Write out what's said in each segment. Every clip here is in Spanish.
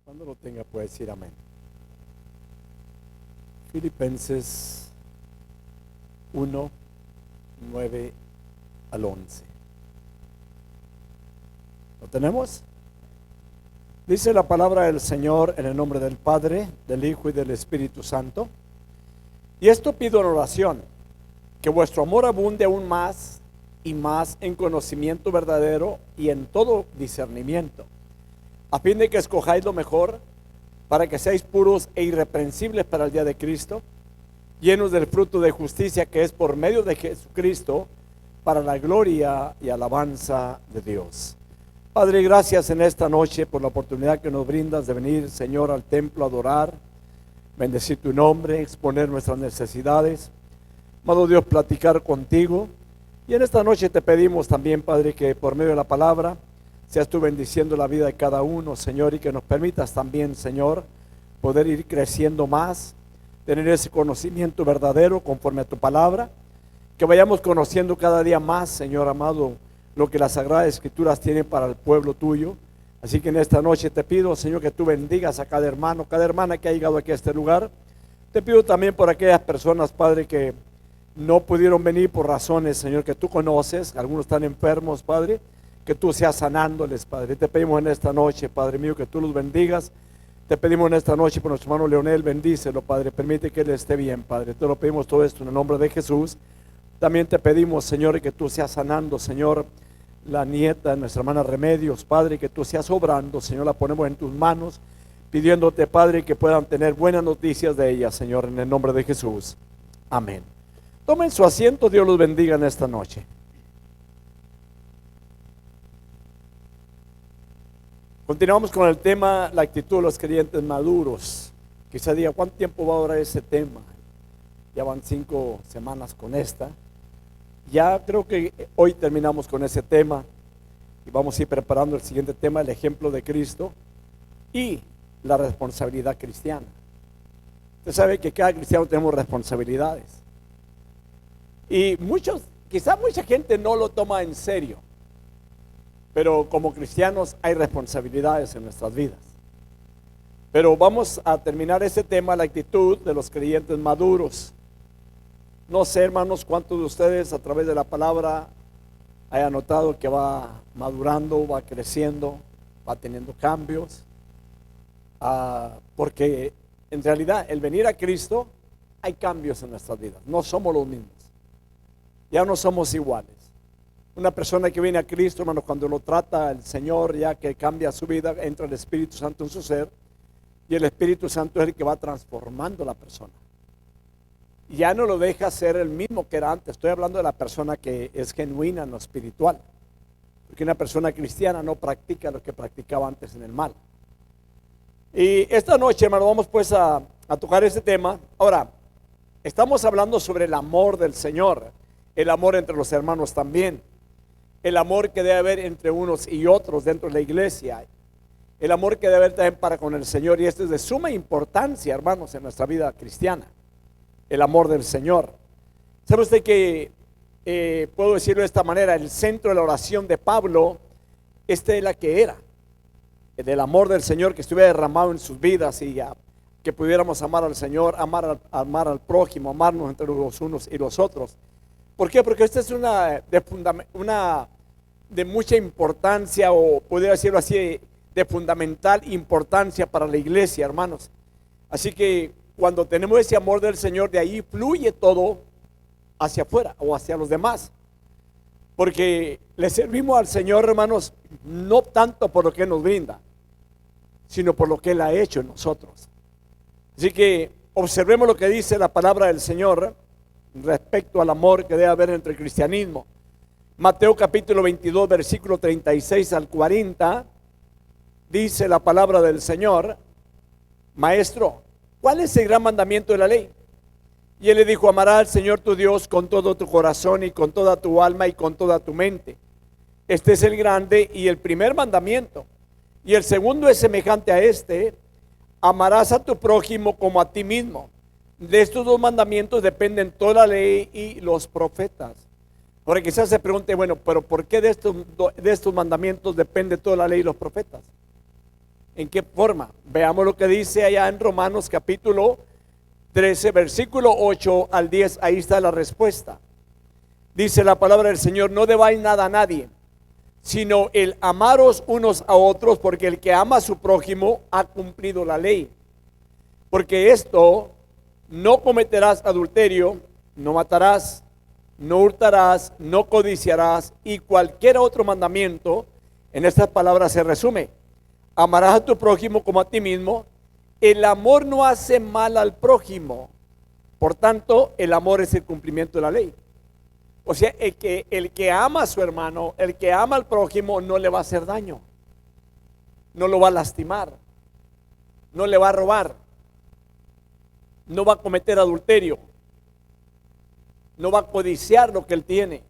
Cuando lo tenga puede decir amén. Filipenses 1, 9 al 11. ¿Lo tenemos? Dice la palabra del Señor en el nombre del Padre, del Hijo y del Espíritu Santo. Y esto pido en oración, que vuestro amor abunde aún más y más en conocimiento verdadero y en todo discernimiento, a fin de que escojáis lo mejor, para que seáis puros e irreprensibles para el día de Cristo, llenos del fruto de justicia que es por medio de Jesucristo, para la gloria y alabanza de Dios. Padre, gracias en esta noche por la oportunidad que nos brindas de venir, Señor, al templo a adorar, bendecir tu nombre, exponer nuestras necesidades. Amado Dios, platicar contigo. Y en esta noche te pedimos también, Padre, que por medio de la palabra seas tú bendiciendo la vida de cada uno, Señor, y que nos permitas también, Señor, poder ir creciendo más, tener ese conocimiento verdadero conforme a tu palabra, que vayamos conociendo cada día más, Señor amado, lo que las Sagradas Escrituras tienen para el pueblo tuyo. Así que en esta noche te pido, Señor, que tú bendigas a cada hermano, cada hermana que ha llegado aquí a este lugar. Te pido también por aquellas personas, Padre, que no pudieron venir por razones, Señor, que tú conoces. Algunos están enfermos, Padre, que tú seas sanándoles, Padre. Te pedimos en esta noche, Padre mío, que tú los bendigas. Te pedimos en esta noche por nuestro hermano Leonel, bendícelo, Padre. Permite que él esté bien, Padre. Te lo pedimos todo esto en el nombre de Jesús. También te pedimos, Señor, que tú seas sanando, Señor, la nieta de nuestra hermana Remedios, Padre, que tú seas obrando, Señor, la ponemos en tus manos, pidiéndote, Padre, que puedan tener buenas noticias de ella, Señor, en el nombre de Jesús. Amén. Tomen su asiento, Dios los bendiga en esta noche. Continuamos con el tema, la actitud de los creyentes maduros. Quizá diga, ¿cuánto tiempo va a durar ese tema? Ya van 5 semanas con esta. Ya creo que hoy terminamos con ese tema y vamos a ir preparando el siguiente tema, el ejemplo de Cristo y la responsabilidad cristiana. Usted sabe que cada cristiano tenemos responsabilidades y quizá mucha gente no lo toma en serio, pero como cristianos hay responsabilidades en nuestras vidas. Pero vamos a terminar ese tema, la actitud de los creyentes maduros. No sé, hermanos, cuántos de ustedes a través de la palabra hayan notado que va madurando, va creciendo, va teniendo cambios. Porque en realidad el venir a Cristo hay cambios en nuestras vidas. No somos los mismos. Ya no somos iguales. Una persona que viene a Cristo, hermanos, cuando lo trata el Señor, ya que cambia su vida, entra el Espíritu Santo en su ser. Y el Espíritu Santo es el que va transformando a la persona. Ya no lo deja ser el mismo que era antes. Estoy hablando de la persona que es genuina en lo espiritual, porque una persona cristiana no practica lo que practicaba antes en el mal. Y esta noche, hermano, vamos pues a tocar ese tema. Ahora, estamos hablando sobre el amor del Señor, el amor entre los hermanos también, el amor que debe haber entre unos y otros dentro de la iglesia, el amor que debe haber también para con el Señor. Y esto es de suma importancia, hermanos, en nuestra vida cristiana. El amor del Señor. ¿Sabe usted que, puedo decirlo de esta manera, el centro de la oración de Pablo, esta es la que era, del amor del Señor que estuviera derramado en sus vidas y que pudiéramos amar al Señor, amar al prójimo, amarnos entre los unos y los otros. ¿Por qué? Porque esta es una de mucha importancia, o podría decirlo así, de fundamental importancia para la iglesia, hermanos. Así que cuando tenemos ese amor del Señor, de ahí fluye todo hacia afuera o hacia los demás. Porque le servimos al Señor, hermanos, no tanto por lo que nos brinda, sino por lo que Él ha hecho en nosotros. Así que observemos lo que dice la palabra del Señor respecto al amor que debe haber entre el cristianismo. Mateo capítulo 22, versículo 36 al 40, dice la palabra del Señor: Maestro, ¿cuál es el gran mandamiento de la ley? Y él le dijo: amarás al Señor tu Dios con todo tu corazón y con toda tu alma y con toda tu mente. Este es el grande y el primer mandamiento. Y el segundo es semejante a este: amarás a tu prójimo como a ti mismo. De estos 2 mandamientos dependen toda la ley y los profetas. Ahora quizás se pregunte, bueno, pero ¿por qué de estos mandamientos depende toda la ley y los profetas? ¿En qué forma? Veamos lo que dice allá en Romanos capítulo 13, versículo 8 al 10. Ahí está la respuesta. Dice la palabra del Señor: no debáis nada a nadie, sino el amaros unos a otros, porque el que ama a su prójimo ha cumplido la ley. Porque esto: no cometerás adulterio, no matarás, no hurtarás, no codiciarás, y cualquier otro mandamiento, en estas palabras se resume: amarás a tu prójimo como a ti mismo. El amor no hace mal al prójimo, por tanto, el amor es el cumplimiento de la ley. O sea, el que ama a su hermano, el que ama al prójimo, no le va a hacer daño, no lo va a lastimar, no le va a robar, no va a cometer adulterio, no va a codiciar lo que él tiene.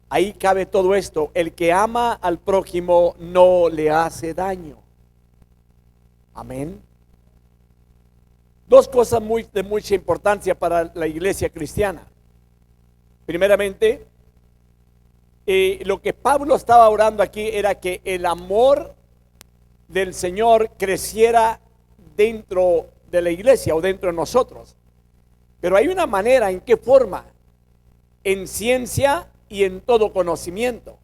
Ahí cabe todo esto: el que ama al prójimo no le hace daño. Amén. Dos cosas de mucha importancia para la iglesia cristiana. Primeramente, lo que Pablo estaba orando aquí era que el amor del Señor creciera dentro de la iglesia o dentro de nosotros. Pero hay una manera: ¿en qué forma? En ciencia y en todo conocimiento.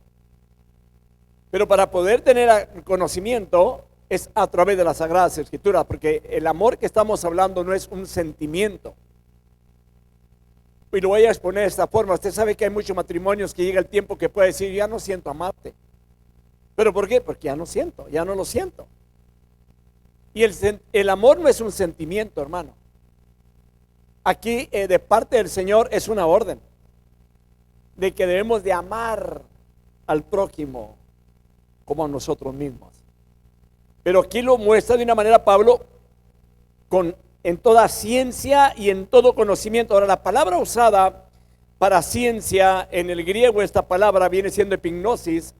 Pero para poder tener conocimiento es a través de las Sagradas Escrituras, porque el amor que estamos hablando no es un sentimiento. Y lo voy a exponer de esta forma. Usted sabe que hay muchos matrimonios que llega el tiempo que puede decir: ya no siento amarte. ¿Pero por qué? Porque ya no siento, ya no lo siento. Y el amor no es un sentimiento, hermano. Aquí de parte del Señor es una orden de que debemos de amar al prójimo como a nosotros mismos. Pero aquí lo muestra de una manera Pablo en toda ciencia y en todo conocimiento. Ahora, la palabra usada para ciencia en el griego, esta palabra viene siendo epignosis,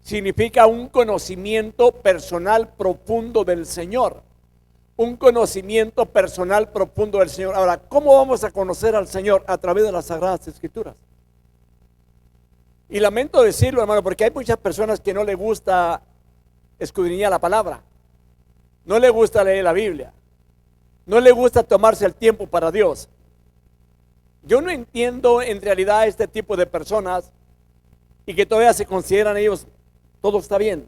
significa un conocimiento personal profundo del Señor. Un conocimiento personal profundo del Señor. Ahora, ¿cómo vamos a conocer al Señor? A través de las Sagradas Escrituras. Y lamento decirlo, hermano, porque hay muchas personas que no les gusta escudriñar la palabra, no les gusta leer la Biblia, no les gusta tomarse el tiempo para Dios. Yo no entiendo en realidad este tipo de personas y que todavía se consideran ellos, todo está bien.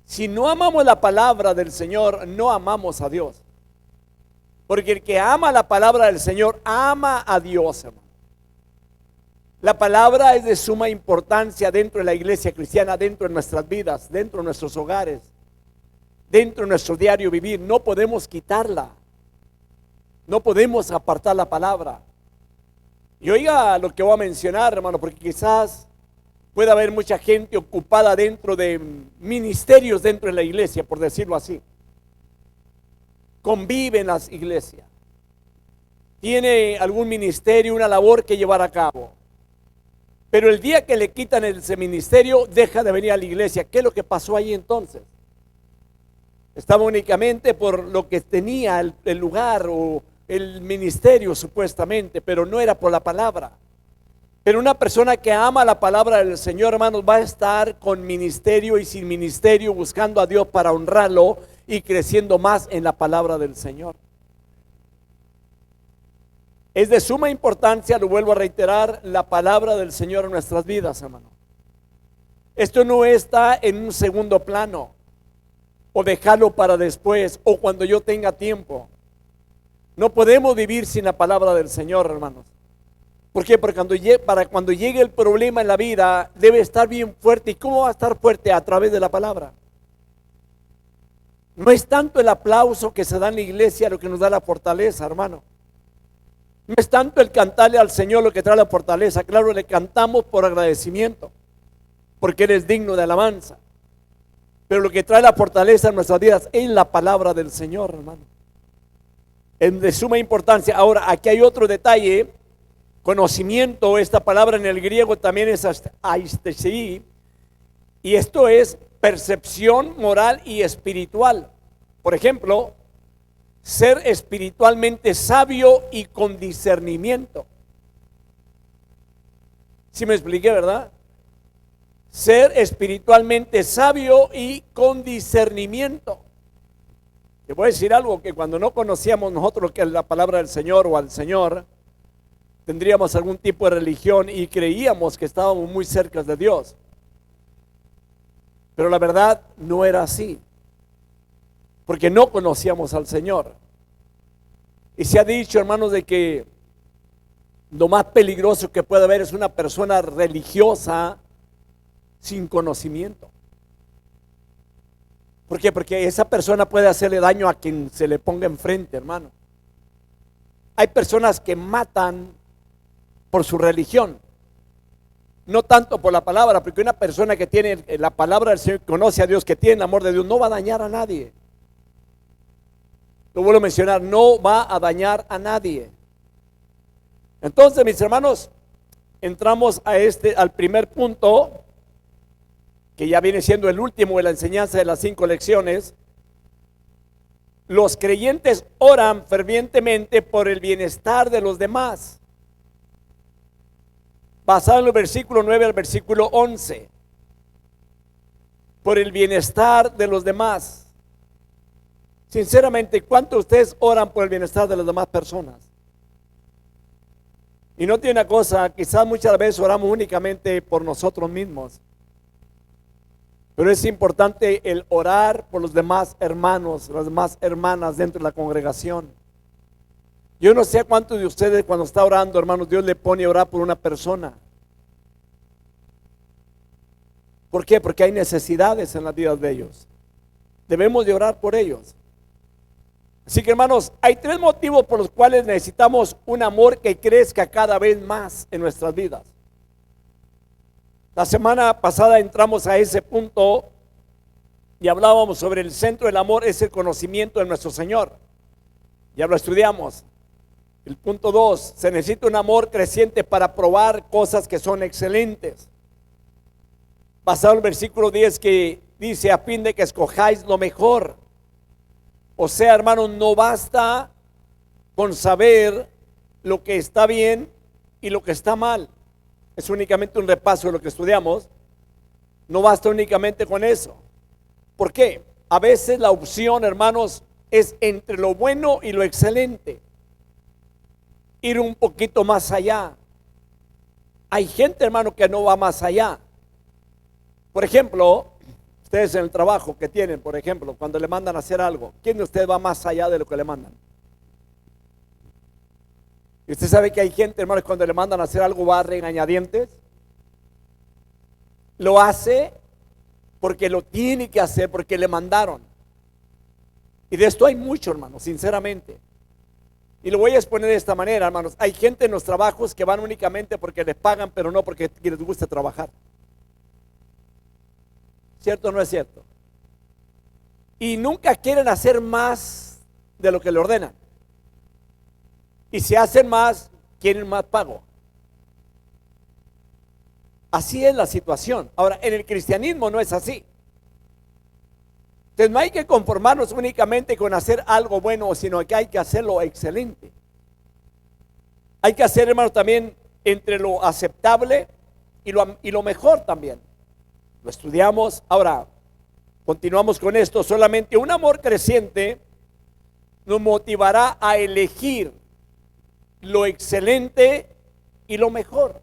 Si no amamos la palabra del Señor, no amamos a Dios. Porque el que ama la palabra del Señor, ama a Dios, hermano. La palabra es de suma importancia dentro de la iglesia cristiana, dentro de nuestras vidas, dentro de nuestros hogares, dentro de nuestro diario vivir. No podemos quitarla. No podemos apartar la palabra. Y oiga lo que voy a mencionar, hermano, porque quizás puede haber mucha gente ocupada dentro de ministerios dentro de la iglesia, por decirlo así. Convive en las iglesias. Tiene algún ministerio, una labor que llevar a cabo. Pero el día que le quitan ese ministerio, deja de venir a la iglesia. ¿Qué es lo que pasó ahí entonces? Estaba únicamente por lo que tenía el lugar o el ministerio supuestamente, pero no era por la palabra. Pero una persona que ama la palabra del Señor, hermanos, va a estar con ministerio y sin ministerio, buscando a Dios para honrarlo y creciendo más en la palabra del Señor. Es de suma importancia, lo vuelvo a reiterar, la palabra del Señor en nuestras vidas, hermano. Esto no está en un segundo plano, o dejarlo para después, o cuando yo tenga tiempo. No podemos vivir sin la palabra del Señor, hermanos. ¿Por qué? Porque cuando llegue el problema en la vida, debe estar bien fuerte. ¿Y cómo va a estar fuerte? A través de la palabra. No es tanto el aplauso que se da en la iglesia lo que nos da la fortaleza, hermano. No es tanto el cantarle al Señor lo que trae la fortaleza. Claro, le cantamos por agradecimiento, porque Él es digno de alabanza. Pero lo que trae la fortaleza en nuestras vidas es la palabra del Señor, hermano. Es de suma importancia. Ahora, aquí hay otro detalle. Conocimiento, esta palabra en el griego también es aistesi, y esto es percepción moral y espiritual. Por ejemplo, ser espiritualmente sabio y con discernimiento. ¿Sí me expliqué, verdad? Ser espiritualmente sabio y con discernimiento. Te voy a decir algo, que cuando no conocíamos nosotros lo que es la palabra del Señor o al Señor, tendríamos algún tipo de religión y creíamos que estábamos muy cerca de Dios. Pero la verdad no era así, porque no conocíamos al Señor. Y se ha dicho, hermanos, de que lo más peligroso que puede haber es una persona religiosa sin conocimiento. ¿Por qué? Porque esa persona puede hacerle daño a quien se le ponga enfrente, hermano. Hay personas que matan por su religión, no tanto por la palabra, porque una persona que tiene la palabra del Señor, conoce a Dios, que tiene el amor de Dios, no va a dañar a nadie. Lo vuelvo a mencionar, no va a dañar a nadie. Entonces, mis hermanos, entramos al primer punto, que ya viene siendo el último de la enseñanza de las 5 lecciones. Los creyentes oran fervientemente por el bienestar de los demás. Basado en el versículo 9 al versículo 11. Por el bienestar de los demás. Sinceramente, ¿cuántos de ustedes oran por el bienestar de las demás personas? Y no tiene una cosa, quizás muchas veces oramos únicamente por nosotros mismos. Pero es importante el orar por los demás hermanos, las demás hermanas dentro de la congregación. Yo no sé a cuántos de ustedes cuando está orando, hermanos, Dios le pone a orar por una persona. ¿Por qué? Porque hay necesidades en las vidas de ellos. Debemos de orar por ellos. Así que, hermanos, hay 3 motivos por los cuales necesitamos un amor que crezca cada vez más en nuestras vidas. La semana pasada entramos a ese punto y hablábamos sobre el centro del amor es el conocimiento de nuestro Señor. Ya lo estudiamos. El punto 2, se necesita un amor creciente para probar cosas que son excelentes. Basado en el versículo 10 que dice, a fin de que escojáis lo mejor. O sea, hermanos, no basta con saber lo que está bien y lo que está mal. Es únicamente un repaso de lo que estudiamos. No basta únicamente con eso. ¿Por qué? A veces la opción, hermanos, es entre lo bueno y lo excelente. Ir un poquito más allá. Hay gente, hermano, que no va más allá. Por ejemplo, ustedes en el trabajo que tienen, por ejemplo, cuando le mandan a hacer algo, ¿quién de ustedes va más allá de lo que le mandan? Y usted sabe que hay gente, hermanos, cuando le mandan a hacer algo va a regañadientes. Lo hace porque lo tiene que hacer, porque le mandaron. Y de esto hay mucho, hermanos, sinceramente. Y lo voy a exponer de esta manera, hermanos. Hay gente en los trabajos que van únicamente porque les pagan, pero no porque les gusta trabajar. ¿Cierto o no es cierto? Y nunca quieren hacer más de lo que le ordenan. Y si hacen más, quieren más pago. Así es la situación. Ahora, en el cristianismo no es así. Entonces no hay que conformarnos únicamente con hacer algo bueno, sino que hay que hacerlo excelente. Hay que hacer, hermanos, también entre lo aceptable y lo mejor también. Lo estudiamos. Ahora, continuamos con esto. Solamente un amor creciente nos motivará a elegir lo excelente y lo mejor.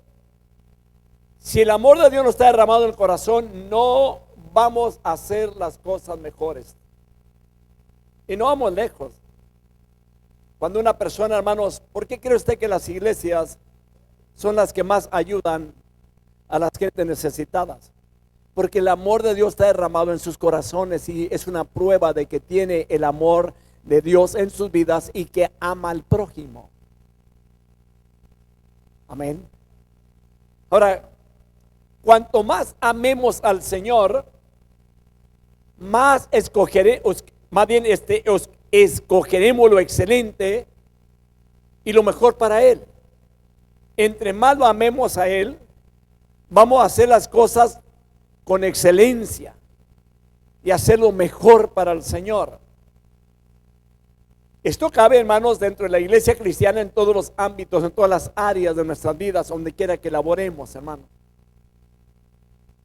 Si el amor de Dios no está derramado en el corazón, no vamos a hacer las cosas mejores. Y no vamos lejos. Cuando una persona, hermanos, ¿por qué cree usted que las iglesias son las que más ayudan a las gentes necesitadas? Porque el amor de Dios está derramado en sus corazones y es una prueba de que tiene el amor de Dios en sus vidas y que ama al prójimo. Amén. Ahora, cuanto más amemos al Señor, más escogeremos lo excelente y lo mejor para Él. Entre más lo amemos a Él, vamos a hacer las cosas con excelencia y hacer lo mejor para el Señor. Esto cabe, hermanos, dentro de la iglesia cristiana en todos los ámbitos, en todas las áreas de nuestras vidas, donde quiera que laboremos, hermanos.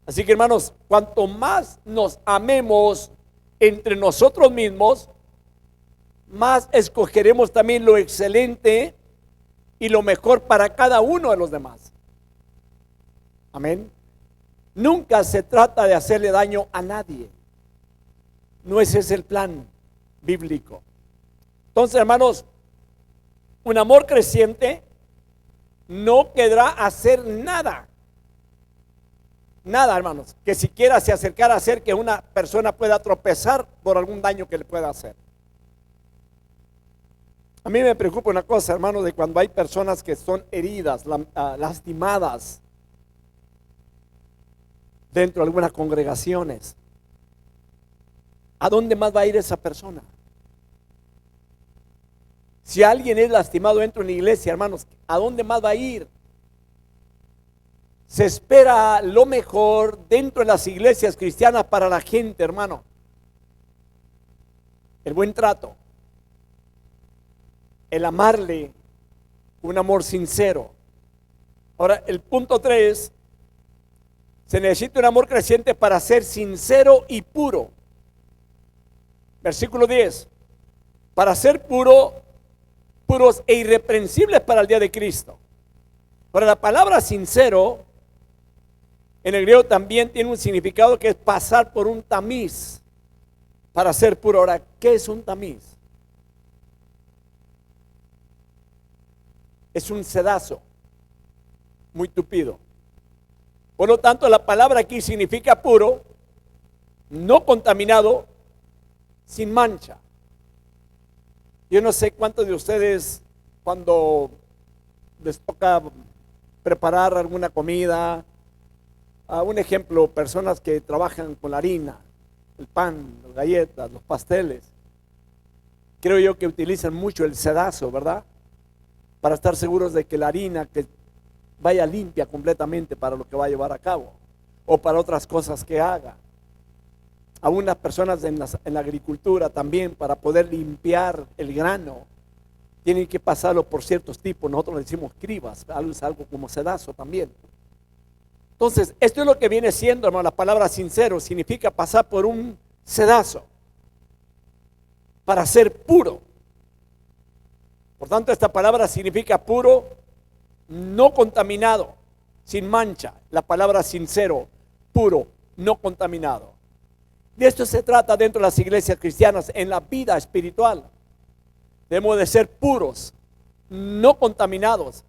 Así que, hermanos, cuanto más nos amemos entre nosotros mismos, más escogeremos también lo excelente y lo mejor para cada uno de los demás. Amén. Nunca se trata de hacerle daño a nadie. No ese es el plan bíblico. Entonces, hermanos, un amor creciente no querrá hacer nada. Nada, hermanos, que siquiera se acercara a hacer que una persona pueda tropezar por algún daño que le pueda hacer. A mí me preocupa una cosa, hermanos, de cuando hay personas que son heridas, lastimadas dentro de algunas congregaciones. ¿A dónde más va a ir esa persona? Si alguien es lastimado dentro de una iglesia, hermanos, ¿a dónde más va a ir? Se espera lo mejor dentro de las iglesias cristianas para la gente, hermano. El buen trato. El amarle, un amor sincero. Ahora, el punto 3, se necesita un amor creciente para ser sincero y puro. Versículo 10, para ser puros e irreprensibles para el día de Cristo. Ahora, la palabra sincero, en el griego también tiene un significado que es pasar por un tamiz para ser puro. Ahora, ¿qué es un tamiz? Es un sedazo muy tupido. Por lo tanto, la palabra aquí significa puro, no contaminado, sin mancha. Yo no sé cuántos de ustedes, cuando les toca preparar alguna comida, un ejemplo, personas que trabajan con la harina, el pan, las galletas, los pasteles, creo yo que utilizan mucho el sedazo, ¿verdad? Para estar seguros de que la harina que vaya limpia completamente para lo que va a llevar a cabo, o para otras cosas que haga. Algunas personas en la agricultura también, para poder limpiar el grano, tienen que pasarlo por ciertos tipos, nosotros le decimos cribas, algo como sedazo también. Entonces, esto es lo que viene siendo, hermano, la palabra sincero, significa pasar por un sedazo, para ser puro. Por tanto, esta palabra significa puro, no contaminado, sin mancha. La palabra sincero, puro, no contaminado. De esto se trata dentro de las iglesias cristianas, en la vida espiritual. Debemos de ser puros, no contaminados.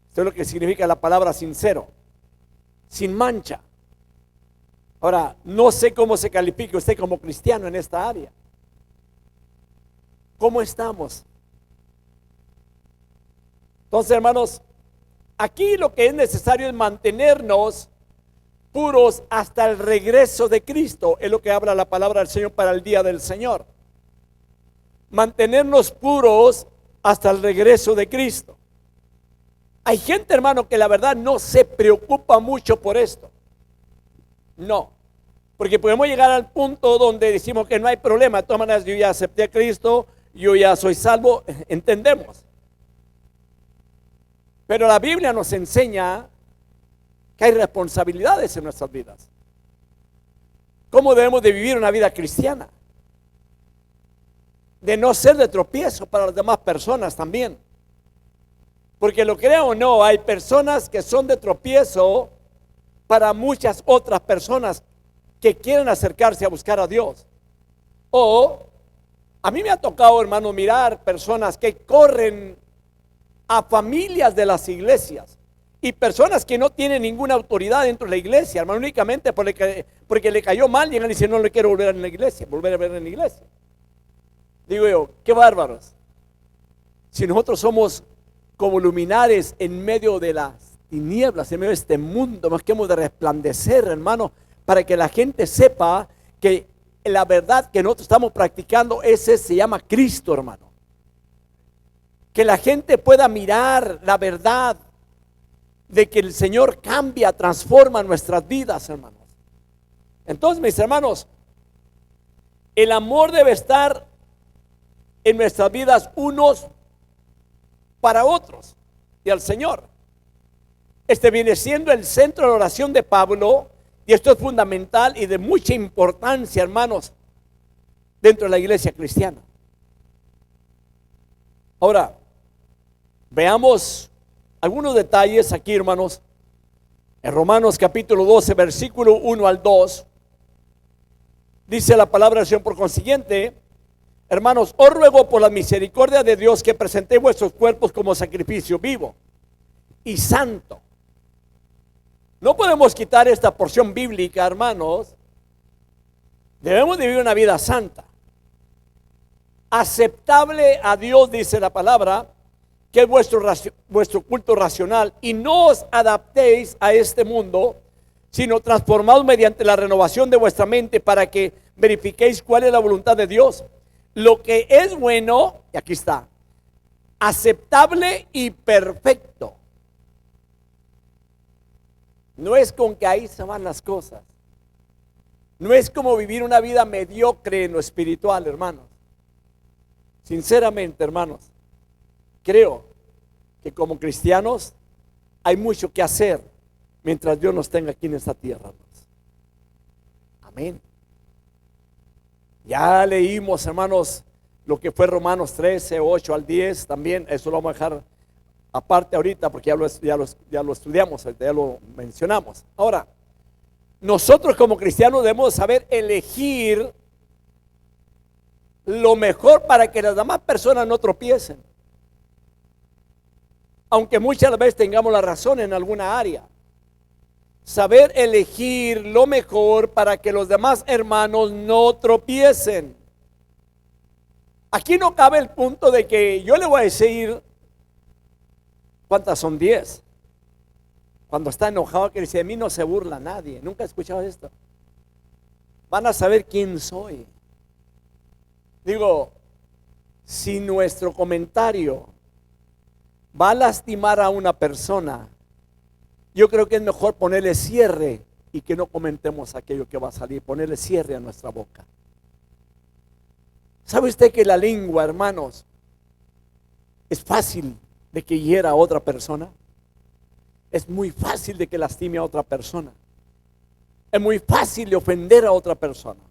Esto es lo que significa la palabra sincero, sin mancha. Ahora, no sé cómo se califica usted como cristiano en esta área. ¿Cómo estamos? Entonces, hermanos, aquí lo que es necesario es mantenernos puros hasta el regreso de Cristo. Es lo que habla la palabra del Señor para el día del Señor. Mantenernos puros hasta el regreso de Cristo. Hay gente, hermano, que la verdad no se preocupa mucho por esto. No, porque podemos llegar al punto donde decimos que no hay problema. De todas maneras, yo ya acepté a Cristo, yo ya soy salvo, entendemos. Pero la Biblia nos enseña que hay responsabilidades en nuestras vidas. ¿Cómo debemos de vivir una vida cristiana? De no ser de tropiezo para las demás personas también. Porque lo crea o no, hay personas que son de tropiezo para muchas otras personas que quieren acercarse a buscar a Dios. O a mí me ha tocado, hermano, mirar personas que corren a familias de las iglesias y personas que no tienen ninguna autoridad dentro de la iglesia, hermano, únicamente porque le cayó mal, llegan y dicen no le quiero volver a ver en la iglesia. Digo yo, qué bárbaros. Si nosotros somos como luminares en medio de las tinieblas, en medio de este mundo, más que hemos de resplandecer, hermano, para que la gente sepa que la verdad que nosotros estamos practicando, ese se llama Cristo, hermano. Que la gente pueda mirar la verdad de que el Señor cambia, transforma nuestras vidas, hermanos. Entonces, mis hermanos, el amor debe estar en nuestras vidas unos para otros y al Señor. Este viene siendo el centro de la oración de Pablo, y esto es fundamental y de mucha importancia, hermanos, dentro de la iglesia cristiana. Ahora, veamos algunos detalles aquí, hermanos. En Romanos capítulo 12, versículo 1 al 2, dice la palabra del Señor: por consiguiente, hermanos, os ruego por la misericordia de Dios que presentéis vuestros cuerpos como sacrificio vivo y santo. No podemos quitar esta porción bíblica, hermanos. Debemos de vivir una vida santa, aceptable a Dios, dice la palabra, que es vuestro culto racional, y no os adaptéis a este mundo, sino transformados mediante la renovación de vuestra mente para que verifiquéis cuál es la voluntad de Dios, lo que es bueno, y aquí está, aceptable y perfecto. No es con que ahí se van las cosas. No es como vivir una vida mediocre en lo espiritual, hermanos. Sinceramente, hermanos, creo que como cristianos hay mucho que hacer mientras Dios nos tenga aquí en esta tierra, hermanos. Amén. Ya leímos, hermanos, lo que fue Romanos 13, 8 al 10, también eso lo vamos a dejar aparte ahorita porque ya lo estudiamos, ya lo mencionamos. Ahora, nosotros como cristianos debemos saber elegir lo mejor para que las demás personas no tropiecen. Aunque muchas veces tengamos la razón en alguna área. Saber elegir lo mejor para que los demás hermanos no tropiecen. Aquí no cabe el punto de que yo le voy a decir, ¿cuántas son? 10. Cuando está enojado, que dice: de mí no se burla nadie. Nunca he escuchado esto. Van a saber quién soy. Digo, si nuestro comentario va a lastimar a una persona, yo creo que es mejor ponerle cierre y que no comentemos aquello que va a salir. Ponerle cierre a nuestra boca. ¿Sabe usted que la lengua, hermanos, es fácil de que hiera a otra persona? Es muy fácil de que lastime a otra persona. Es muy fácil de ofender a otra persona.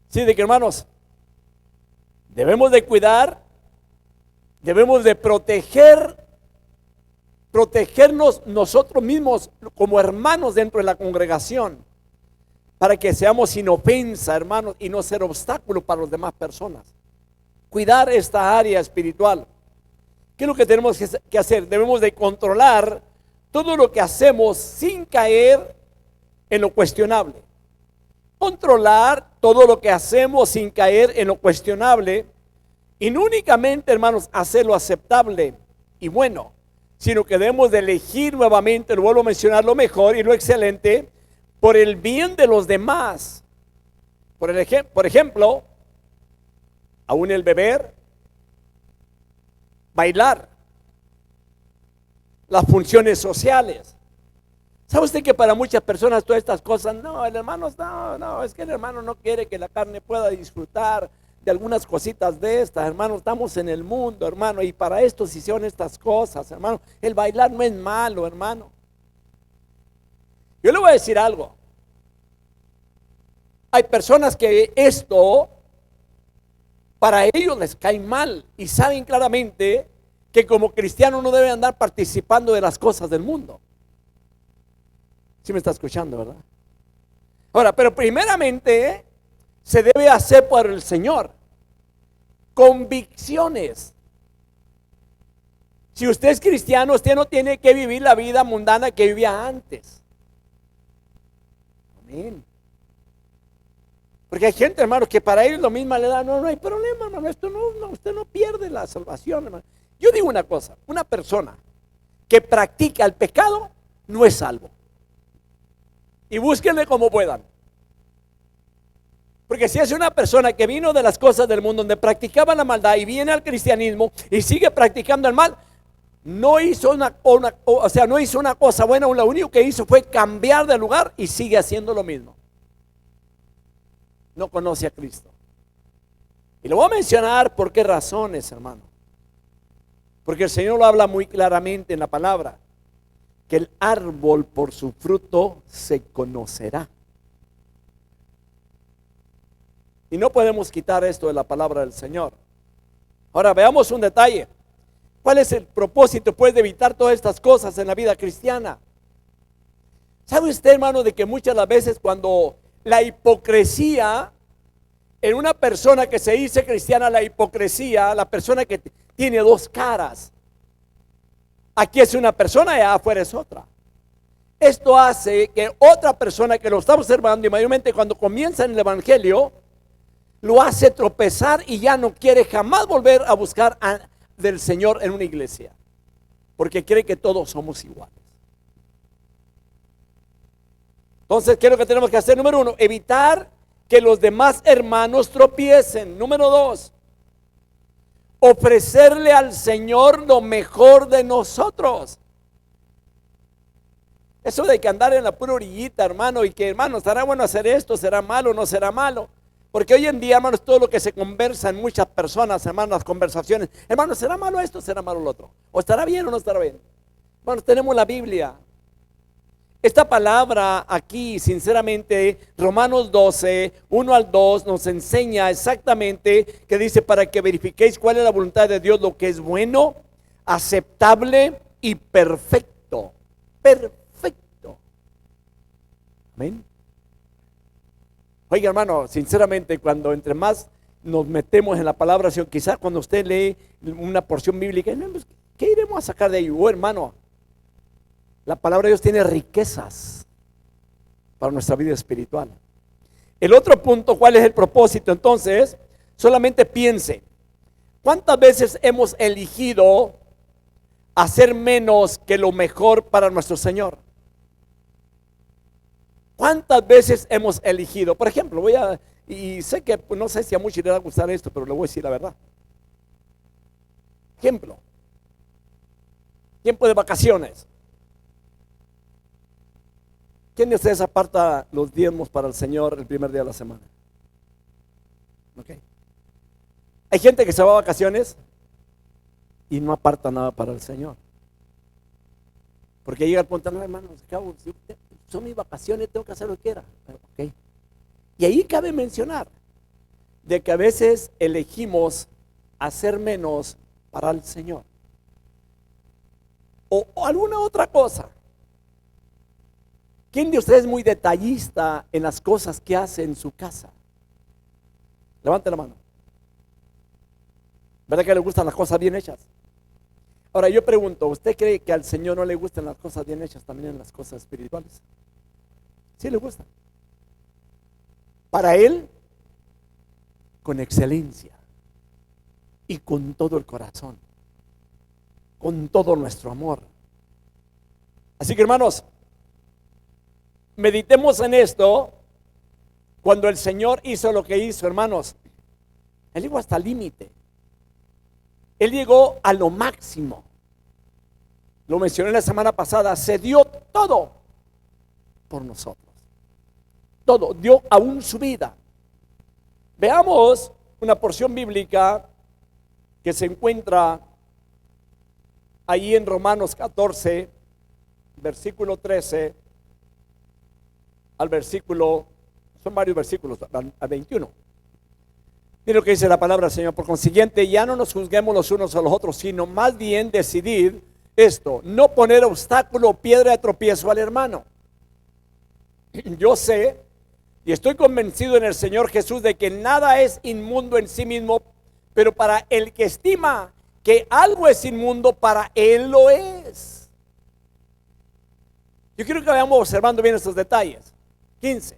Sí, de que, hermanos, debemos de cuidar, debemos de protegernos nosotros mismos como hermanos dentro de la congregación, para que seamos sin ofensa, hermanos, y no ser obstáculo para las demás personas. Cuidar esta área espiritual. ¿Qué es lo que tenemos que hacer? Debemos de controlar todo lo que hacemos sin caer en lo cuestionable. Controlar todo lo que hacemos sin caer en lo cuestionable, y no únicamente, hermanos, hacerlo aceptable y bueno, sino que debemos de elegir nuevamente, lo vuelvo a mencionar, lo mejor y lo excelente por el bien de los demás. Por ejemplo, aún el beber, bailar, las funciones sociales. ¿Sabe usted que para muchas personas todas estas cosas, no, el hermano, no, es que el hermano no quiere que la carne pueda disfrutar de algunas cositas de estas, hermano? Estamos en el mundo, hermano, y para esto se hicieron estas cosas, hermano. El bailar no es malo, hermano. Yo le voy a decir algo. Hay personas que esto para ellos les cae mal y saben claramente que como cristianos no deben andar participando de las cosas del mundo. ¿Sí me está escuchando, verdad? Ahora, pero primeramente se debe hacer por el Señor. Convicciones. Si usted es cristiano, usted no tiene que vivir la vida mundana que vivía antes. Amén. Porque hay gente, hermano, que para ellos lo mismo le da, no hay problema, hermano, esto no, usted no pierde la salvación, hermano. Yo digo una cosa, una persona que practica el pecado no es salvo. Y búsquenle como puedan. Porque si es una persona que vino de las cosas del mundo, donde practicaba la maldad y viene al cristianismo y sigue practicando el mal, no hizo una cosa buena, lo único que hizo fue cambiar de lugar y sigue haciendo lo mismo. No conoce a Cristo. Y lo voy a mencionar por qué razones, hermano. Porque el Señor lo habla muy claramente en la palabra, que el árbol por su fruto se conocerá. Y no podemos quitar esto de la palabra del Señor. Ahora veamos un detalle. ¿Cuál es el propósito, pues, de evitar todas estas cosas en la vida cristiana? ¿Sabe usted, hermano, de que muchas las veces cuando la hipocresía en una persona que se dice cristiana, la hipocresía, la persona que tiene dos caras, aquí es una persona y afuera es otra. Esto hace que otra persona que lo está observando, y mayormente cuando comienza en el evangelio, lo hace tropezar y ya no quiere jamás volver a buscar del Señor en una iglesia, porque cree que todos somos iguales. Entonces, ¿qué es lo que tenemos que hacer? Número uno, evitar que los demás hermanos tropiecen. Número dos, ofrecerle al Señor lo mejor de nosotros. Eso de que andar en la pura orillita, hermano, y que, hermano, ¿será bueno hacer esto? ¿Será malo? ¿No será malo? Porque hoy en día, hermanos, todo lo que se conversa en muchas personas, hermanos, las conversaciones, hermanos, ¿será malo esto? ¿Será malo lo otro? ¿O estará bien o no estará bien? Hermanos, tenemos la Biblia. Esta palabra aquí, sinceramente, Romanos 12, 1 al 2, nos enseña exactamente que dice: para que verifiquéis cuál es la voluntad de Dios, lo que es bueno, aceptable y perfecto. Perfecto. Amén. Oiga, hermano, sinceramente, cuando entre más nos metemos en la palabra, quizás cuando usted lee una porción bíblica, ¿qué iremos a sacar de ahí? Oh, hermano, la palabra de Dios tiene riquezas para nuestra vida espiritual. El otro punto, ¿cuál es el propósito? Entonces, solamente piense, ¿cuántas veces hemos elegido hacer menos que lo mejor para nuestro Señor? ¿Cuántas veces hemos elegido? Por ejemplo, y sé que no sé si a muchos les va a gustar esto, pero le voy a decir la verdad. Ejemplo, tiempo de vacaciones. ¿Quién de ustedes aparta los diezmos para el Señor el primer día de la semana? Okay. Hay gente que se va a vacaciones y no aparta nada para el Señor. Porque llega el punto: no, hermano, son mis vacaciones, tengo que hacer lo que quiera. Okay. Y ahí cabe mencionar de que a veces elegimos hacer menos para el Señor. O alguna otra cosa. ¿Quién de ustedes es muy detallista en las cosas que hace en su casa? Levante la mano. ¿Verdad que le gustan las cosas bien hechas? Ahora yo pregunto, ¿usted cree que al Señor no le gustan las cosas bien hechas, también en las cosas espirituales? Sí le gustan. Para Él, con excelencia y con todo el corazón, con todo nuestro amor. Así que, hermanos, meditemos en esto. Cuando el Señor hizo lo que hizo, hermanos, Él llegó hasta el límite. Él llegó a lo máximo. Lo mencioné la semana pasada. Se dio todo por nosotros. Todo. Dio aún su vida. Veamos una porción bíblica que se encuentra ahí en Romanos 14, versículo 13 al versículo, son varios versículos, al 21. Mira lo que dice la palabra del Señor: por consiguiente, ya no nos juzguemos los unos a los otros, sino más bien decidid esto: no poner obstáculo o piedra de tropiezo al hermano. Yo sé y estoy convencido en el Señor Jesús de que nada es inmundo en sí mismo, pero para el que estima que algo es inmundo, para él lo es. Yo quiero que vayamos observando bien estos detalles. 15.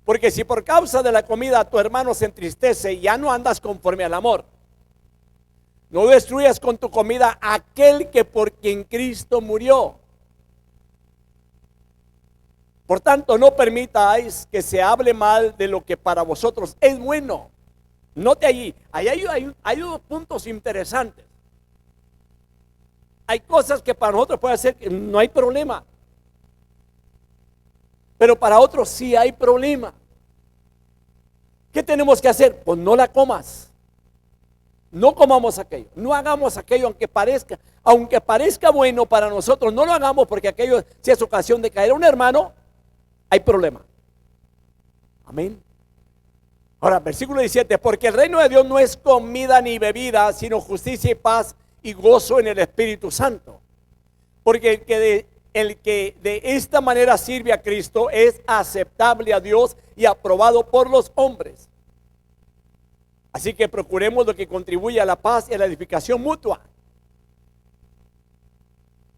Porque si por causa de la comida tu hermano se entristece, ya no andas conforme al amor. No destruyas con tu comida a aquel que por quien Cristo murió. Por tanto, no permitáis que se hable mal de lo que para vosotros es bueno. Note allí, hay dos puntos interesantes. Hay cosas que para nosotros puede ser que no hay problema, pero para otros sí hay problema. ¿Qué tenemos que hacer? Pues no la comas. No comamos aquello. No hagamos aquello aunque parezca bueno para nosotros. No lo hagamos, porque aquello, si es ocasión de caer a un hermano, hay problema. Amén. Ahora, versículo 17, porque el reino de Dios no es comida ni bebida, sino justicia y paz y gozo en el Espíritu Santo. Porque el que de esta manera sirve a Cristo es aceptable a Dios y aprobado por los hombres. Así que procuremos lo que contribuye a la paz y a la edificación mutua.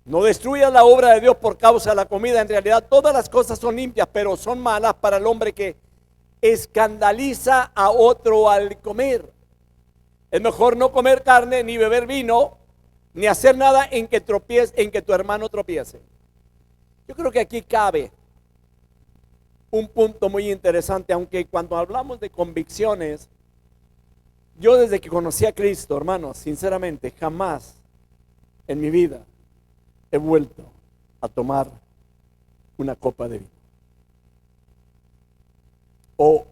No destruyas la obra de Dios por causa de la comida. En realidad todas las cosas son limpias, pero son malas para el hombre que escandaliza a otro al comer. Es mejor no comer carne, ni beber vino, ni hacer nada en que tu hermano tropiece. Yo creo que aquí cabe un punto muy interesante, aunque cuando hablamos de convicciones, yo desde que conocí a Cristo, hermanos, sinceramente, jamás en mi vida he vuelto a tomar una copa de vino o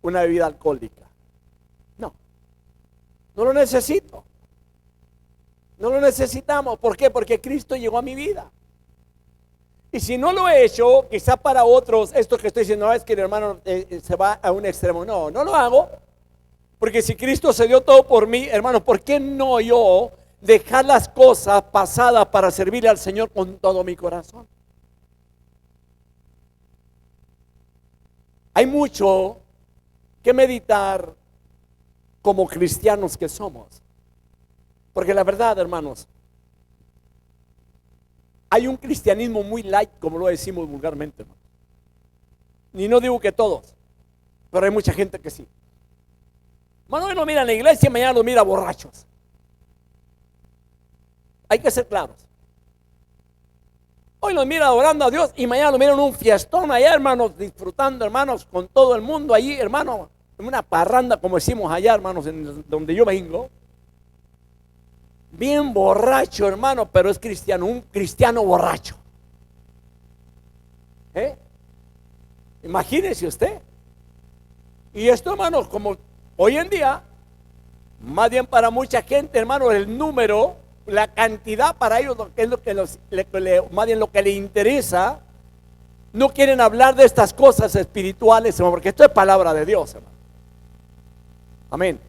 una bebida alcohólica. No, no lo necesito. No lo necesitamos. ¿Por qué? Porque Cristo llegó a mi vida. Y si no lo he hecho, quizá para otros, esto que estoy diciendo, no es que el hermano se va a un extremo. No, no lo hago. Porque si Cristo se dio todo por mí, hermano, ¿por qué no yo dejar las cosas pasadas para servirle al Señor con todo mi corazón? Hay mucho que meditar como cristianos que somos. Porque la verdad, hermanos, hay un cristianismo muy light, como lo decimos vulgarmente, hermano. Y no digo que todos, pero hay mucha gente que sí. Hermano, hoy nos mira en la iglesia y mañana nos mira borrachos. Hay que ser claros. Hoy nos mira adorando a Dios y mañana nos mira en un fiestón allá, hermanos, disfrutando, hermanos, con todo el mundo allí, hermano, en una parranda, como decimos allá, hermanos, en donde yo vengo. Bien borracho, hermano, pero es cristiano, un cristiano borracho. Imagínese usted. Y esto, hermanos, como hoy en día, más bien para mucha gente, hermano, el número, la cantidad para ellos es lo que más bien lo que le interesa. No quieren hablar de estas cosas espirituales, hermano, porque esto es palabra de Dios, hermano. Amén.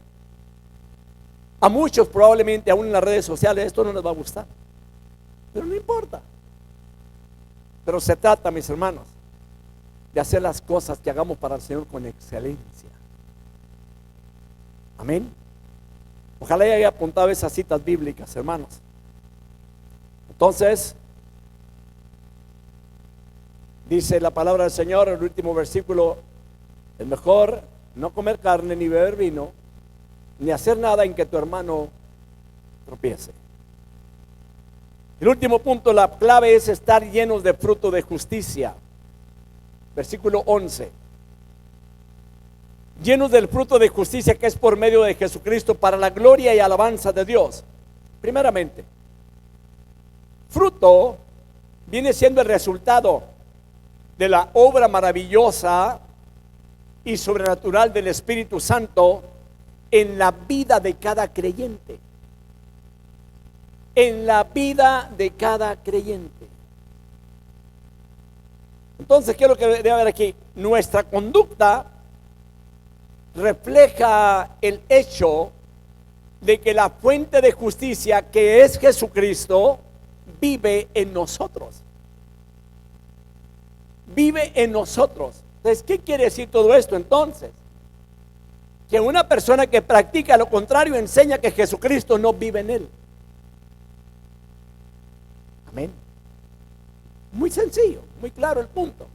A muchos probablemente aún en las redes sociales esto no les va a gustar, pero no importa. Pero se trata, mis hermanos, de hacer las cosas que hagamos para el Señor con excelencia. Amén. Ojalá haya apuntado esas citas bíblicas, hermanos. Entonces, dice la palabra del Señor en el último versículo: es mejor no comer carne ni beber vino, ni hacer nada en que tu hermano tropiece. El último punto, la clave es estar llenos de fruto de justicia. Versículo 11. Llenos del fruto de justicia que es por medio de Jesucristo para la gloria y alabanza de Dios. Primeramente, fruto viene siendo el resultado de la obra maravillosa y sobrenatural del Espíritu Santo en la vida de cada creyente. En la vida de cada creyente. Entonces, ¿qué es lo que debe haber aquí? Nuestra conducta refleja el hecho de que la fuente de justicia, que es Jesucristo, vive en nosotros. Vive en nosotros. Entonces, ¿qué quiere decir todo esto entonces? Que una persona que practica lo contrario enseña que Jesucristo no vive en él. Amén. Muy sencillo, muy claro el punto.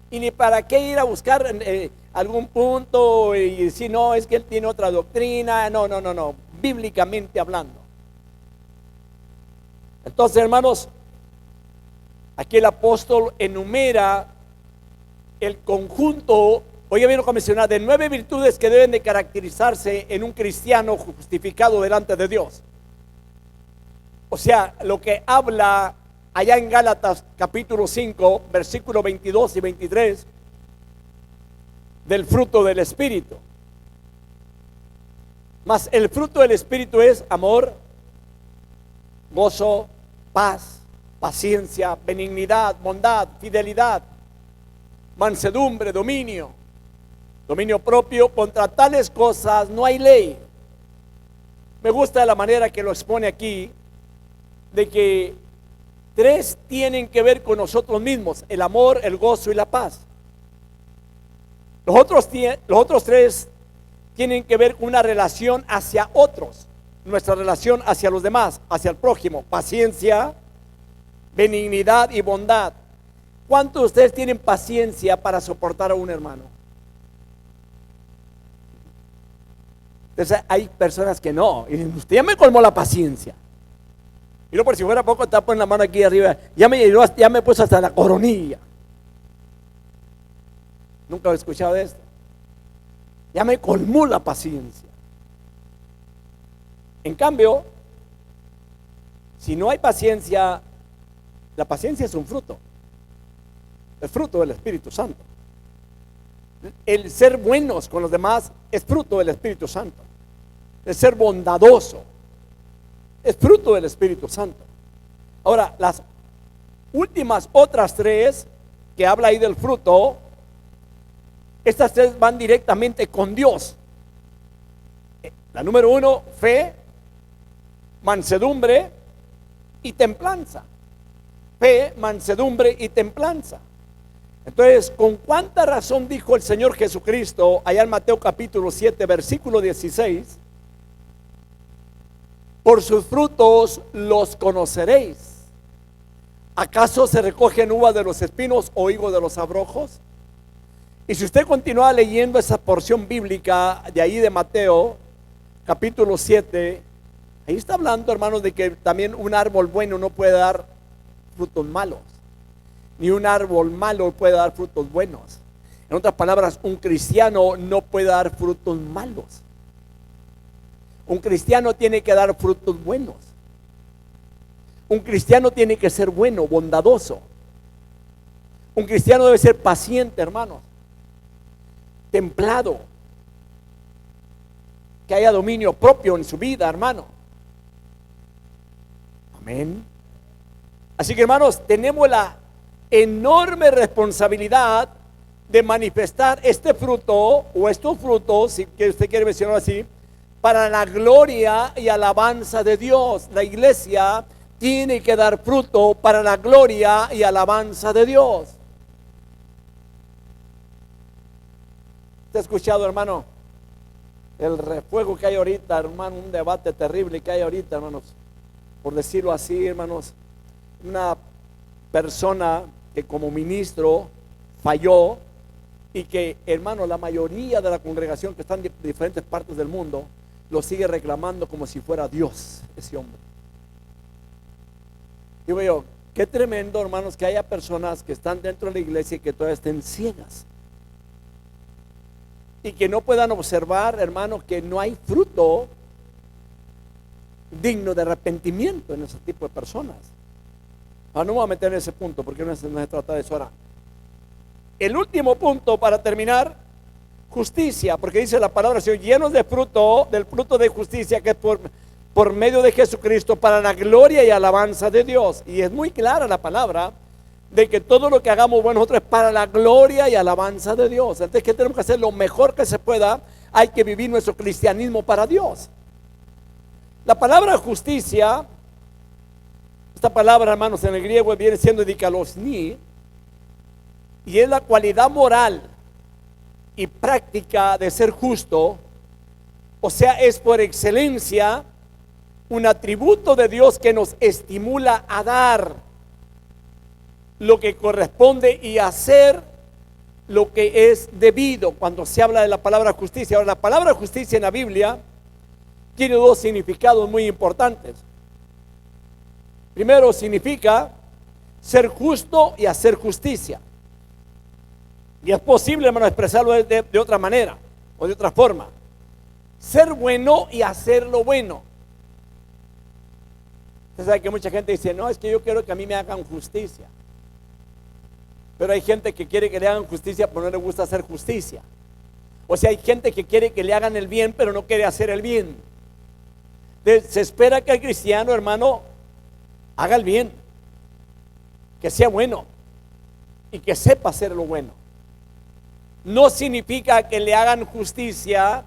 Y ni para qué ir a buscar algún punto y decir, no, es que él tiene otra doctrina. No, bíblicamente hablando. Entonces, hermanos, aquí el apóstol enumera el conjunto, oiga bien lo que menciona, de 9 virtudes que deben de caracterizarse en un cristiano justificado delante de Dios. O sea, lo que habla allá en Gálatas capítulo 5, versículos 22 y 23, del fruto del Espíritu. Mas el fruto del Espíritu es amor, gozo, paz, paciencia, benignidad, bondad, fidelidad, mansedumbre, dominio. Dominio propio, contra tales cosas no hay ley. Me gusta la manera que lo expone aquí, de que 3 tienen que ver con nosotros mismos: el amor, el gozo y la paz. Los otros 3 tienen que ver con una relación hacia otros, nuestra relación hacia los demás, hacia el prójimo: paciencia, benignidad y bondad. ¿Cuántos de ustedes tienen paciencia para soportar a un hermano? Entonces hay personas que no, y dicen: usted ya me colmó la paciencia. Y no, por si fuera poco, está poniendo la mano aquí arriba, ya me puso hasta la coronilla. Nunca he escuchado de esto. Ya me colmó la paciencia. En cambio, si no hay paciencia, la paciencia es un fruto, el fruto del Espíritu Santo. El ser buenos con los demás es fruto del Espíritu Santo. El ser bondadoso es fruto del Espíritu Santo. Ahora, las últimas otras 3 que habla ahí del fruto, estas 3 van directamente con Dios. La número 1, fe, mansedumbre y templanza. Fe, mansedumbre y templanza. Entonces, ¿con cuánta razón dijo el Señor Jesucristo allá en Mateo capítulo 7, versículo 16? Por sus frutos los conoceréis. ¿Acaso se recogen uvas de los espinos o higos de los abrojos? Y si usted continúa leyendo esa porción bíblica de ahí de Mateo capítulo 7, ahí está hablando, hermanos, de que también un árbol bueno no puede dar frutos malos, ni un árbol malo puede dar frutos buenos. En otras palabras, un cristiano no puede dar frutos malos. Un cristiano tiene que dar frutos buenos. Un cristiano tiene que ser bueno, bondadoso. Un cristiano debe ser paciente, hermanos, templado, que haya dominio propio en su vida, hermano. Amén. Así que, hermanos, tenemos la enorme responsabilidad de manifestar este fruto o estos frutos, si usted quiere mencionarlo así, para la gloria y alabanza de Dios. La iglesia tiene que dar fruto para la gloria y alabanza de Dios. ¿Usted ha escuchado, hermano, el refuego que hay ahorita, hermano? Un debate terrible que hay ahorita, hermanos, por decirlo así, hermanos. Una persona que como ministro falló y que, hermano, la mayoría de la congregación que está en diferentes partes del mundo lo sigue reclamando como si fuera Dios ese hombre. Digo yo, qué tremendo, hermanos, que haya personas que están dentro de la iglesia y que todavía estén ciegas y que no puedan observar, hermanos, que no hay fruto digno de arrepentimiento en ese tipo de personas. Ahora no me voy a meter en ese punto porque no se trata de eso ahora. El último punto para terminar: justicia, porque dice la palabra: llenos de fruto, del fruto de justicia que es por medio de Jesucristo, para la gloria y alabanza de Dios. Y es muy clara la palabra de que todo lo que hagamos, bueno, nosotros es para la gloria y alabanza de Dios. Entonces, ¿qué tenemos que hacer? Lo mejor que se pueda. Hay que vivir nuestro cristianismo para Dios. La palabra justicia, esta palabra, hermanos, en el griego viene siendo dikalosni, y es la cualidad moral y práctica de ser justo. O sea, es por excelencia un atributo de Dios que nos estimula a dar lo que corresponde y hacer lo que es debido cuando se habla de la palabra justicia. Ahora, la palabra justicia en la Biblia tiene 2 significados muy importantes. Primero, significa ser justo y hacer justicia. Y es posible, hermano, expresarlo de otra manera o de otra forma. Ser bueno y hacer lo bueno. Usted sabe que mucha gente dice: no, es que yo quiero que a mí me hagan justicia. Pero hay gente que quiere que le hagan justicia, pero no le gusta hacer justicia. O sea, hay gente que quiere que le hagan el bien, pero no quiere hacer el bien. Entonces, se espera que el cristiano, hermano, haga el bien, que sea bueno y que sepa hacer lo bueno. no significa que le hagan justicia,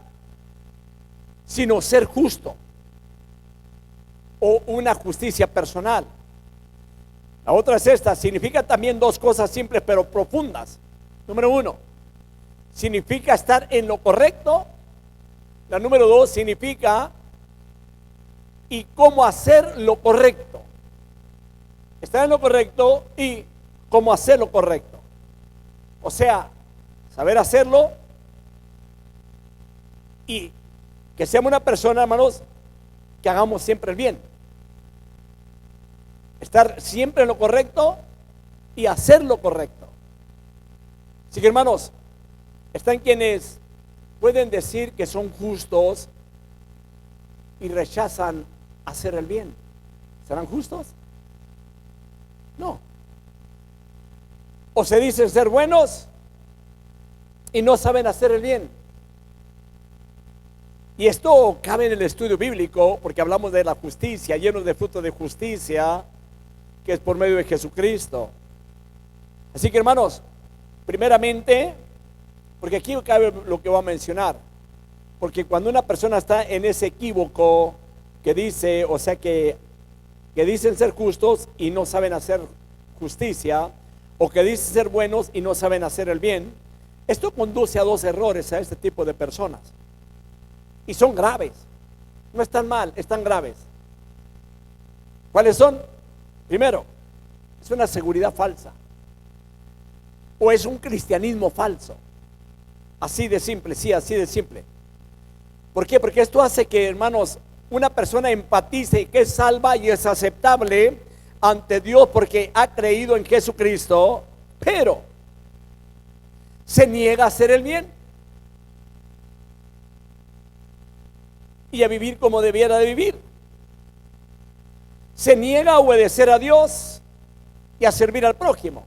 sino ser justo o una justicia personal. La otra es esta, significa también dos cosas simples pero profundas. Número uno, significa estar en lo correcto. La número dos significa y cómo hacer lo correcto. Estar en lo correcto y cómo hacer lo correcto. O sea, saber hacerlo y que seamos una persona, hermanos, que hagamos siempre el bien. Estar siempre en lo correcto y hacer lo correcto. Así que, hermanos, están quienes pueden decir que son justos y rechazan hacer el bien. ¿Serán justos? No. O se dicen ser buenos y no saben hacer el bien. Y esto cabe en el estudio bíblico porque hablamos de la justicia, llenos de fruto de justicia, que es por medio de Jesucristo. Así que, hermanos, primeramente, porque aquí cabe lo que voy a mencionar, porque cuando una persona está en ese equívoco que dice, o sea que dicen ser justos y no saben hacer justicia, o que dicen ser buenos y no saben hacer el bien, esto conduce a dos errores a este tipo de personas. Y son graves. No están mal, están graves. ¿Cuáles son? Primero, es una seguridad falsa. O es un cristianismo falso. Así de simple, sí, así de simple. ¿Por qué? Porque esto hace que, hermanos, una persona empatice que es salva y es aceptable ante Dios porque ha creído en Jesucristo, pero se niega a hacer el bien y a vivir como debiera de vivir. Se niega a obedecer a Dios y a servir al prójimo.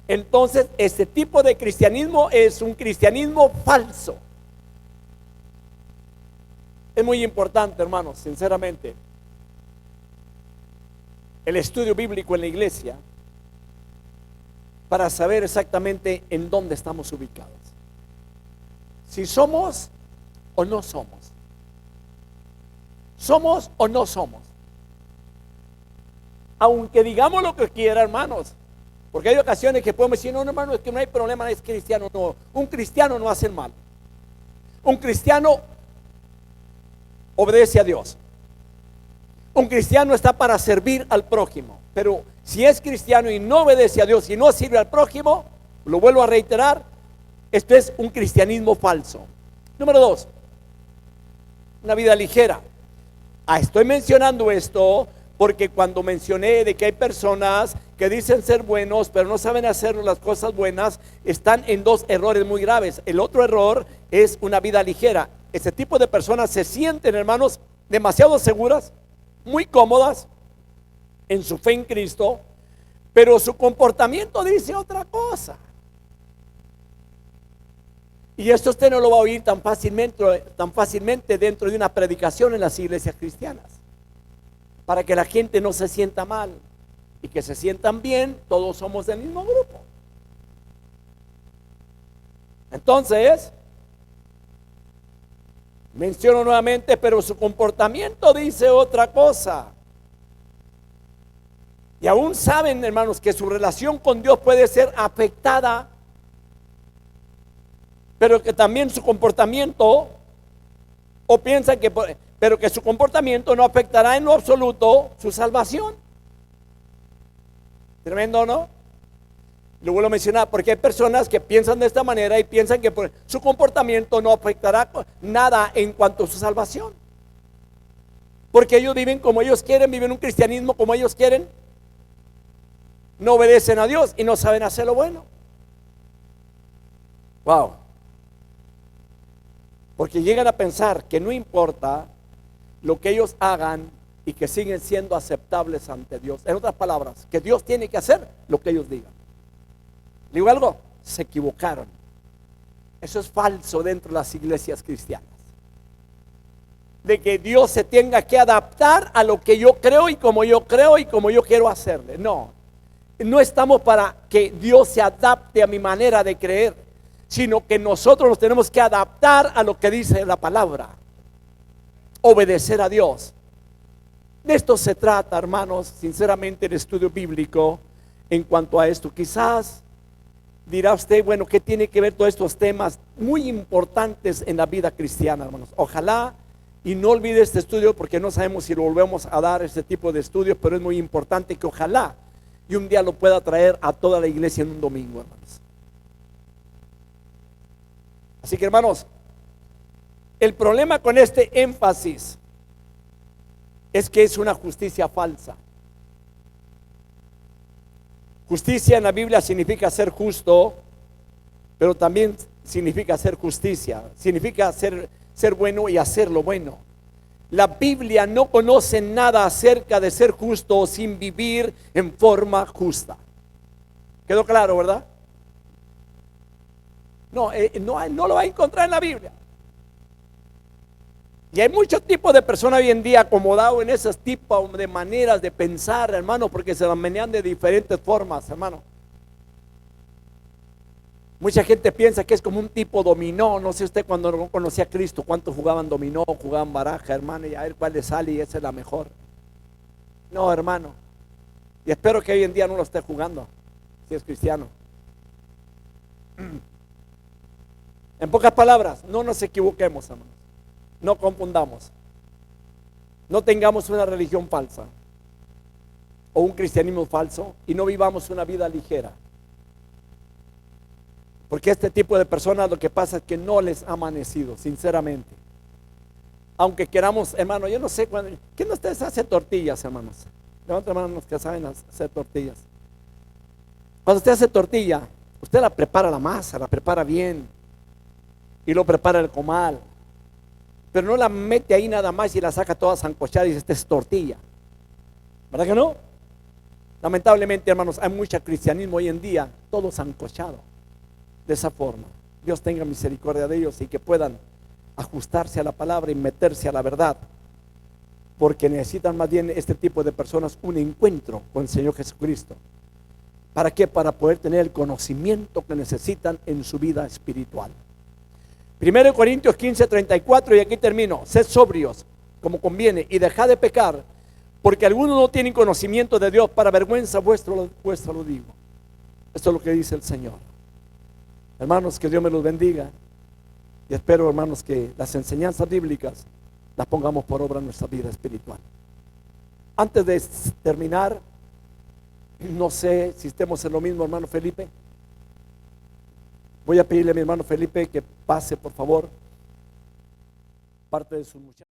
Entonces, este tipo de cristianismo es un cristianismo falso. Es muy importante, hermanos, sinceramente, el estudio bíblico en la iglesia para saber exactamente en dónde estamos ubicados. Si somos o no somos. ¿Somos o no somos? Aunque digamos lo que quiera, hermanos, porque hay ocasiones que podemos decir, no, hermano, es que no hay problema, es cristiano. No, un cristiano no hace el mal. Un cristiano obedece a Dios. Un cristiano está para servir al prójimo. Pero si es cristiano y no obedece a Dios y no sirve al prójimo, lo vuelvo a reiterar, esto es un cristianismo falso. Número dos, una vida ligera. Estoy mencionando esto porque cuando mencioné de que hay personas que dicen ser buenos pero no saben hacer las cosas buenas, están en dos errores muy graves. El otro error es una vida ligera. Este tipo de personas se sienten, hermanos, demasiado seguras, muy cómodas en su fe en Cristo, pero su comportamiento dice otra cosa. Y esto usted no lo va a oír tan fácilmente dentro de una predicación en las iglesias cristianas. Para que la gente no se sienta mal y que se sientan bien, todos somos del mismo grupo. Entonces, menciono nuevamente, pero su comportamiento dice otra cosa. Y aún saben, hermanos, que su relación con Dios puede ser afectada, pero que también su comportamiento, o piensan que, pero que su comportamiento no afectará en lo absoluto su salvación. Tremendo, ¿no? Lo vuelvo a mencionar porque hay personas que piensan de esta manera y piensan que su comportamiento no afectará nada en cuanto a su salvación. Porque ellos viven como ellos quieren, viven un cristianismo como ellos quieren. No obedecen a Dios y no saben hacer lo bueno. Wow. Porque llegan a pensar que no importa lo que ellos hagan y que siguen siendo aceptables ante Dios. En otras palabras, que Dios tiene que hacer lo que ellos digan. ¿Le digo algo? Se equivocaron. Eso es falso dentro de las iglesias cristianas. De que Dios se tenga que adaptar a lo que yo creo y como yo creo y como yo quiero hacerle. No, no estamos para que Dios se adapte a mi manera de creer, sino que nosotros nos tenemos que adaptar a lo que dice la palabra, obedecer a Dios. De esto se trata, hermanos, sinceramente, el estudio bíblico en cuanto a esto. Quizás dirá usted, bueno, ¿qué tiene que ver todos estos temas muy importantes en la vida cristiana, hermanos? Ojalá y no olvide este estudio, porque no sabemos si lo volvemos a dar, este tipo de estudios, pero es muy importante que ojalá y un día lo pueda traer a toda la iglesia en un domingo, hermanos. Así que, hermanos, el problema con este énfasis es que es una justicia falsa. Justicia en la Biblia significa ser justo, pero también significa hacer justicia, significa ser bueno y hacer lo bueno. La Biblia no conoce nada acerca de ser justo sin vivir en forma justa. ¿Quedó claro, verdad? No lo va a encontrar en la Biblia. Y hay muchos tipos de personas hoy en día acomodados en esos tipos de maneras de pensar, hermano, porque se las menean de diferentes formas, hermano. Mucha gente piensa que es como un tipo dominó. No sé usted, cuando no conocía a Cristo, cuántos jugaban dominó, jugaban baraja, hermano, y a ver cuál le sale y esa es la mejor. No, hermano. Y espero que hoy en día no lo esté jugando, si es cristiano. En pocas palabras, no nos equivoquemos, hermano. No confundamos. No tengamos una religión falsa o un cristianismo falso, y no vivamos una vida ligera. Porque este tipo de personas, lo que pasa es que no les ha amanecido, sinceramente. Aunque queramos, hermano, yo no sé, ¿quién de ustedes hace tortillas, hermanos? Levanten manos que saben hacer tortillas. Cuando usted hace tortilla, usted la prepara, la masa, la prepara bien y lo prepara el comal. Pero no la mete ahí nada más y la saca toda sancochada y dice, esta es tortilla. ¿Verdad que no? Lamentablemente, hermanos, hay mucho cristianismo hoy en día, todo sancochado de esa forma. Dios tenga misericordia de ellos y que puedan ajustarse a la palabra y meterse a la verdad, porque necesitan más bien este tipo de personas un encuentro con el Señor Jesucristo. ¿Para qué? Para poder tener el conocimiento que necesitan en su vida espiritual. 1 Corintios 15:34, y aquí termino. Sed sobrios como conviene y dejad de pecar, porque algunos no tienen conocimiento de Dios. Para vergüenza vuestra lo digo. Esto es lo que dice el Señor. Hermanos, que Dios me los bendiga, y espero, hermanos, que las enseñanzas bíblicas las pongamos por obra en nuestra vida espiritual. Antes de terminar, no sé si estemos en lo mismo, hermano Felipe. Voy a pedirle a mi hermano Felipe que pase, por favor, parte de su muchacho.